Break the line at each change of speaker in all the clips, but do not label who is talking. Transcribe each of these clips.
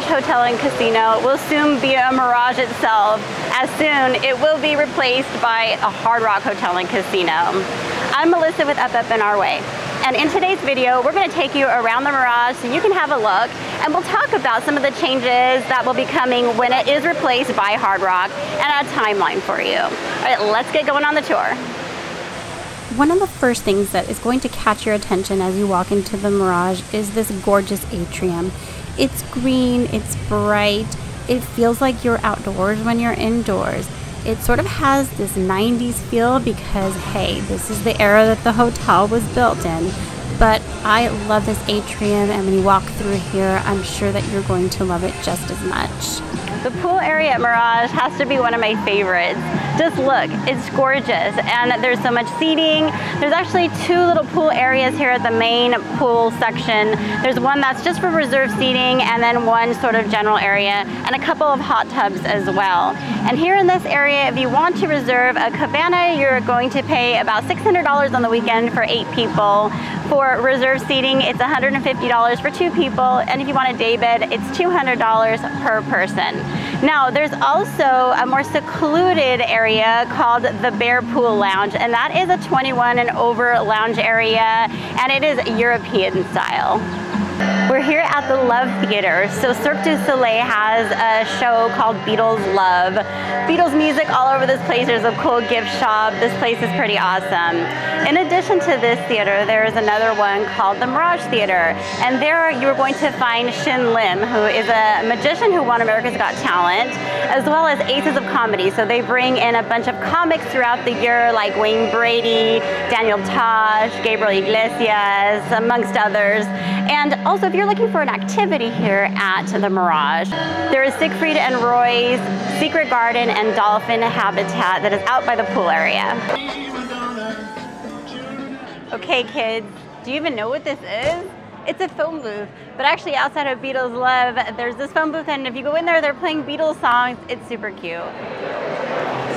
Hotel and Casino will soon be a Mirage itself, as soon it will be replaced by a Hard Rock Hotel and Casino. I'm Melissa with Up and Our Way, and in today's video we're going to take you around the Mirage so you can have a look, and we'll talk about some of the changes that will be coming when it is replaced by Hard Rock and a timeline for you. Alright, let's get going on the tour.
One of the first things that is going to catch your attention as you walk into the Mirage is this gorgeous atrium. It's green, it's bright, it feels like you're outdoors when you're indoors. It sort of has this 90s feel because, hey, this is the era that the hotel was built in. But I love this atrium, and when you walk through here, I'm sure that you're going to love it just as much.
The pool area at Mirage has to be one of my favorites. Just look, it's gorgeous, and there's so much seating. There's actually two little pool areas here at the main pool section. There's one that's just for reserved seating, and then one sort of general area, and a couple of hot tubs as well. And here in this area, if you want to reserve a cabana, you're going to pay about $600 on the weekend for 8 people. For reserved seating, it's $150 for 2 people, and if you want a day bed, it's $200 per person. Now, there's also a more secluded area called the Bear Pool Lounge, and that is a 21 and over lounge area, and it is European style. We're here at the Love Theater. So Cirque du Soleil has a show called Beatles Love. Beatles music all over this place. There's a cool gift shop. This place is pretty awesome. In addition to this theater, there is another one called the Mirage Theater. And there you're going to find Shin Lim, who is a magician who won America's Got Talent, as well as Aces of Comedy. So they bring in a bunch of comics throughout the year, like Wayne Brady, Daniel Tosh, Gabriel Iglesias, amongst others. And also, if you're looking for an activity here at the Mirage, there is Siegfried and Roy's Secret Garden and Dolphin Habitat that is out by the pool area. Okay kids, do you even know what this is? It's a phone booth, but actually outside of Beatles Love, there's this phone booth, and if you go in there, they're playing Beatles songs. It's super cute.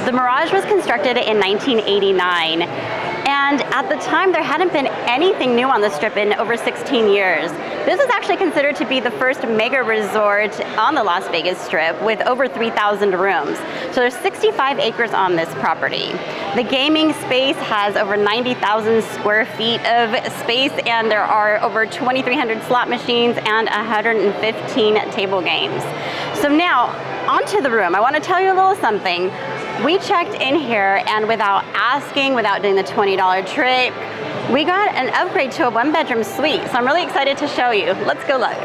The Mirage was constructed in 1989. And at the time, there hadn't been anything new on the Strip in over 16 years. This is actually considered to be the first mega resort on the Las Vegas Strip with over 3,000 rooms. So there's 65 acres on this property. The gaming space has over 90,000 square feet of space, and there are over 2,300 slot machines and 115 table games. So now, onto the room. I want to tell you a little something. We checked in here, and without asking, without doing the $20 trick, we got an upgrade to a 1-bedroom suite. So I'm really excited to show you. Let's go look.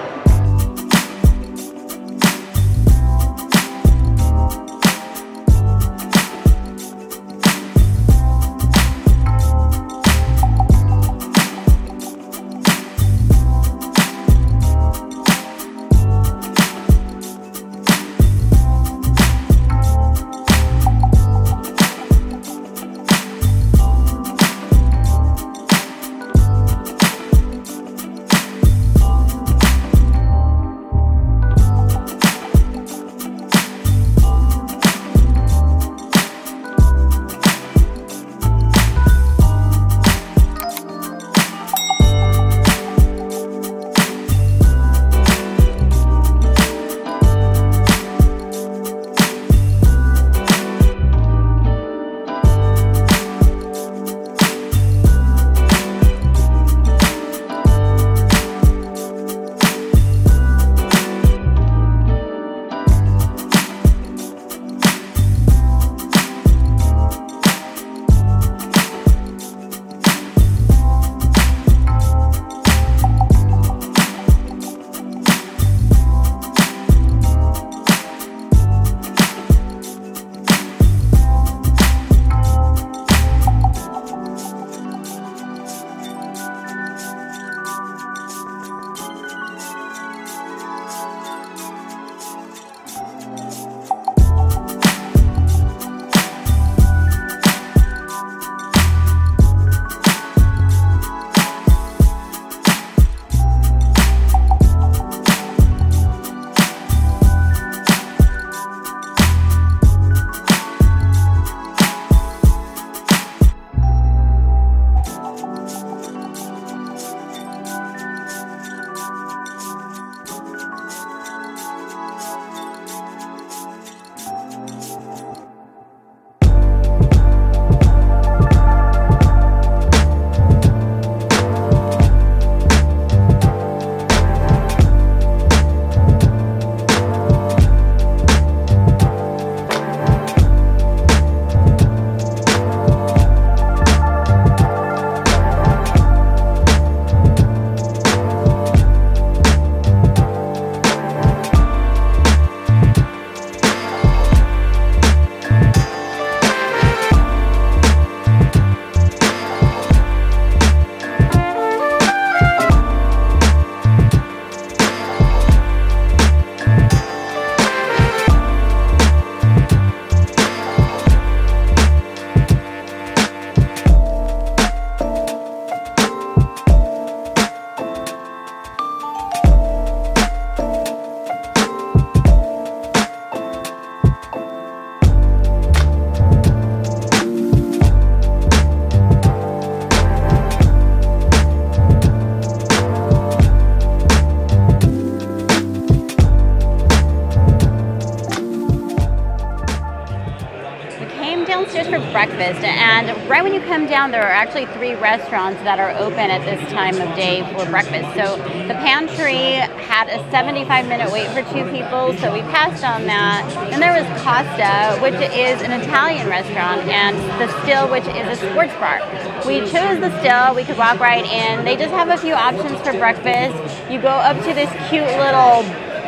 came downstairs for breakfast, and right when you come down, there are actually 3 restaurants that are open at this time of day for breakfast. So the pantry had a 75-minute wait for 2 people, so we passed on that. Then there was Costa, which is an Italian restaurant, and the Still, which is a sports bar. We chose the Still. We could walk right in. They just have a few options for breakfast. You go up to this cute little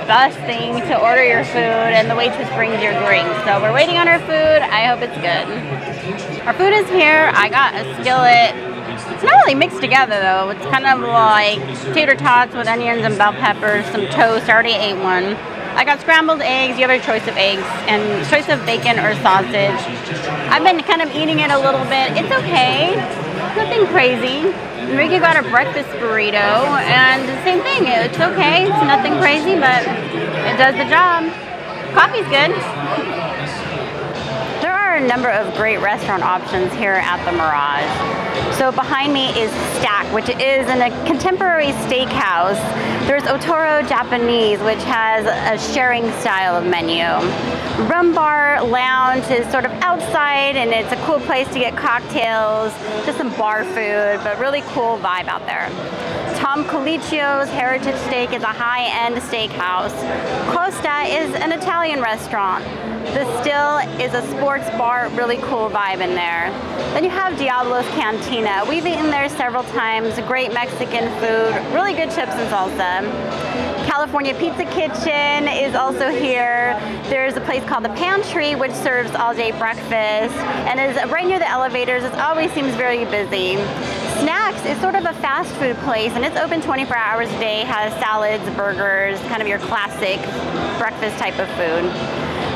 bus thing to order your food, and the waitress brings your drinks. So we're waiting on our food. I hope it's good. Our food is here. I got a skillet. It's not really mixed together though. It's kind of like tater tots with onions and bell peppers, some toast. I already ate one. I got scrambled eggs. You have a choice of eggs and choice of bacon or sausage. I've been kind of eating it a little bit. It's okay. Nothing crazy. Enrique got a breakfast burrito, and the same thing. It's okay. It's nothing crazy, but it does the job. Coffee's good. There are a number of great restaurant options here at the Mirage. So behind me is Stack, which is a contemporary steakhouse. There's Otoro Japanese, which has a sharing style of menu. Rum Bar Lounge is sort of outside, and it's a cool place to get cocktails, just some bar food, but really cool vibe out there. Tom Colicchio's Heritage Steak is a high-end steakhouse. Costa is an Italian restaurant. The Still is a sports bar, really cool vibe in there. Then you have Diablo's Cantina. We've eaten there several times. Great Mexican food, really good chips and salsa. California Pizza Kitchen is also here. There's a place called The Pantry, which serves all-day breakfast and is right near the elevators. It always seems very busy. Snacks is sort of a fast food place, and it's open 24 hours a day, has salads, burgers, kind of your classic breakfast type of food.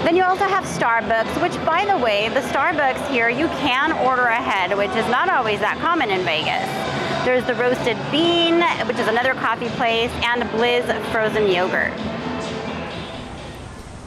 Then you also have Starbucks, which, by the way, the Starbucks here, you can order ahead, which is not always that common in Vegas. There's the Roasted Bean, which is another coffee place, and Blizz frozen yogurt.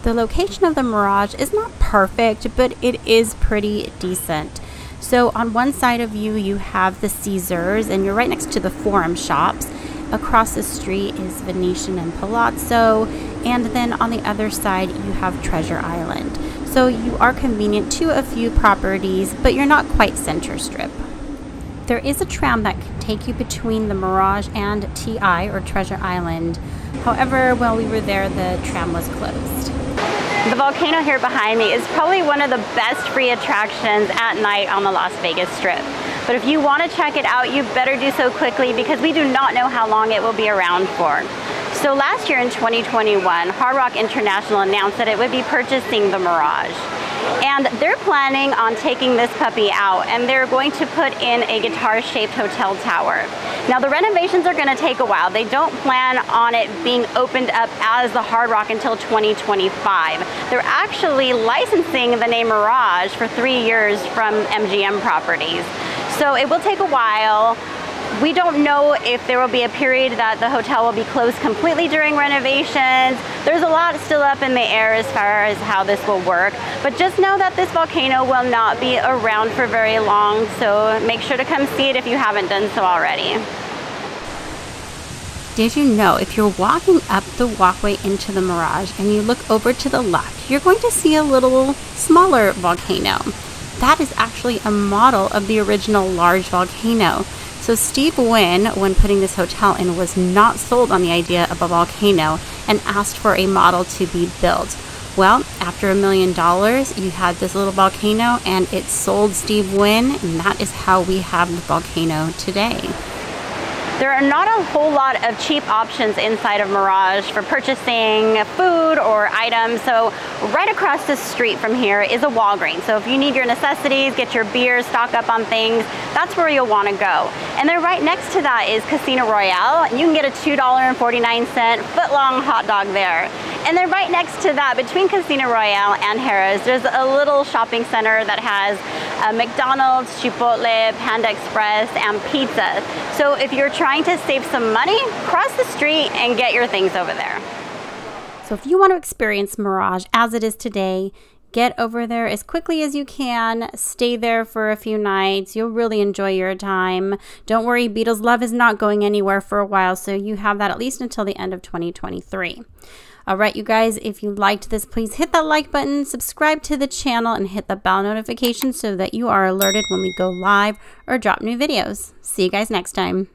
The location of the Mirage is not perfect, but it is pretty decent. So on one side of you, you have the Caesars, and you're right next to the Forum shops. Across the street is Venetian and Palazzo, and then on the other side you have Treasure Island. So you are convenient to a few properties, but you're not quite center strip. There is a tram that can take you between the Mirage and TI, or Treasure Island. However, while we were there, the tram was closed.
The volcano here behind me is probably one of the best free attractions at night on the Las Vegas Strip. But if you want to check it out, you better do so quickly, because we do not know how long it will be around for. So last year in 2021, Hard Rock International announced that it would be purchasing the Mirage. And they're planning on taking this puppy out, and they're going to put in a guitar-shaped hotel tower. Now the renovations are going to take a while. They don't plan on it being opened up as the Hard Rock until 2025. They're actually licensing the name Mirage for 3 years from MGM Properties. So it will take a while. We don't know if there will be a period that the hotel will be closed completely during renovations. There's a lot still up in the air as far as how this will work. But just know that this volcano will not be around for very long, so make sure to come see it if you haven't done so already.
Did you know if you're walking up the walkway into the Mirage and you look over to the left, you're going to see a little smaller volcano. That is actually a model of the original large volcano. So Steve Wynn, when putting this hotel in, was not sold on the idea of a volcano and asked for a model to be built. Well, after $1 million, you had this little volcano, and it sold Steve Wynn, and that is how we have the volcano today.
There are not a whole lot of cheap options inside of Mirage for purchasing food or items. So right across the street from here is a Walgreens. So if you need your necessities, get your beer, stock up on things, that's where you'll want to go. And then right next to that is Casino Royale. You can get a $2.49 foot-long hot dog there. And then right next to that, between Casino Royale and Harrah's, there's a little shopping center that has McDonald's, Chipotle, Panda Express, and pizza. So if you're trying to save some money, cross the street and get your things over there.
So if you want to experience Mirage as it is today, get over there as quickly as you can. Stay there for a few nights. You'll really enjoy your time. Don't worry, Beatles Love is not going anywhere for a while, so you have that at least until the end of 2023. All right, you guys, if you liked this, please hit that like button, subscribe to the channel, and hit the bell notification so that you are alerted when we go live or drop new videos. See you guys next time.